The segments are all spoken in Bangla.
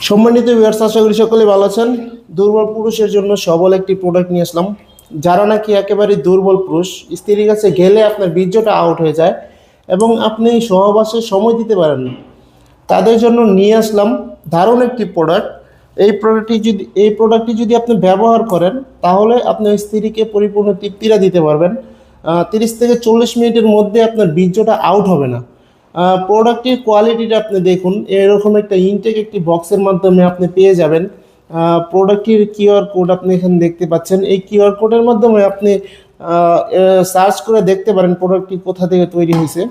সম্মানিত ভিউয়ার্স, আশা করি সকলে ভালো আছেন। দুর্বল পুরুষের জন্য সবল একটি প্রোডাক্ট নিয়ে আসলাম। যারা নাকি একেবারে দুর্বল পুরুষ, স্ত্রীর কাছে গেলে আপনার বীর্যটা আউট হয়ে যায় এবং আপনি সহবাসে সময় দিতে পারেন না, তাদের জন্য নিয়ে আসলাম দারুণ একটি প্রোডাক্ট। এই প্রোডাক্টটি যদি আপনি ব্যবহার করেন, তাহলে আপনার স্ত্রীকে পরিপূর্ণ তৃপ্তিটা দিতে পারবেন। 30 থেকে 40 মিনিটের মধ্যে আপনার বীর্যটা আউট হবে না। প্রোডাক্টটির কোয়ালিটিটা আপনি দেখুন, এরকম একটা ইনটেক একটি বক্সের মাধ্যমে আপনি পেয়ে যাবেন। প্রোডাক্টটির কিউআর কোড আপনি এখানে দেখতে পাচ্ছেন। এই কিউআর কোডের মাধ্যমে আপনি সার্চ করে দেখতে পারেন প্রোডাক্টটি কোথা থেকে তৈরি হয়েছে।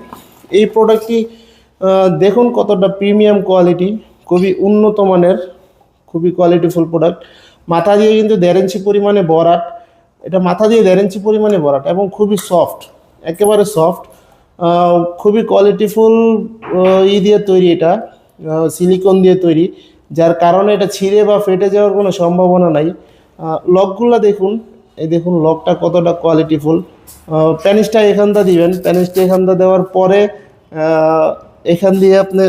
এই প্রোডাক্টটি দেখুন কতটা প্রিমিয়াম কোয়ালিটি, খুবই উন্নত মানের, খুবই কোয়ালিটিফুল প্রোডাক্ট। মাথা দিয়ে কিন্তু 1.5 ইঞ্চি পরিমাণে বরাট, এটা মাথা দিয়ে 1.5 ইঞ্চি পরিমাণে বরাট এবং খুবই সফট, একেবারে সফট, খুবই কোয়ালিটিফুল দিয়ে তৈরি, এটা সিলিকন দিয়ে তৈরি, যার কারণে এটা ছিঁড়ে বা ফেটে যাওয়ার কোনো সম্ভাবনা নাই। লকগুলো দেখুন, এই দেখুন লকটা কতটা কোয়ালিটিফুল। প্যানিসটা এখানটা দিবেন, প্যানিসটা এখানটা দেওয়ার পরে এখান দিয়ে আপনি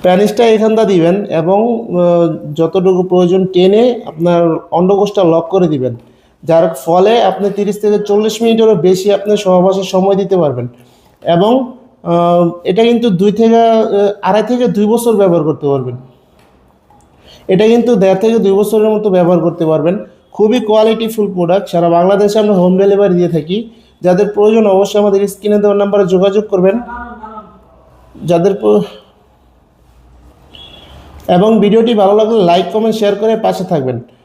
প্যানিসটা এখানটা দিবেন এবং যতটুকু প্রয়োজন টেনে আপনার অন্ডকোষটা লক করে দিবেন, যার ফলে আপনি 30 থেকে 40 মিনিটেরও বেশি আপনি সহবাসের সময় দিতে পারবেন। এবং এটা কিন্তু 2.5 থেকে 2 বছর ব্যবহার করতে পারবেন। এটা কিন্তু 1.5 থেকে 2 বছরের মতো ব্যবহার করতে পারবেন। খুবই কোয়ালিটিফুল প্রোডাক্ট, সারা বাংলাদেশে আমরা হোম ডেলিভারি দিয়ে থাকি। যাদের প্রয়োজন অবশ্যই আমাদের স্ক্রিনে দেওয়ার নাম্বারে যোগাযোগ করবেন। যাদের এবং ভিডিওটি ভালো লাগলে লাইক কমেন্ট শেয়ার করে পাশে থাকবেন।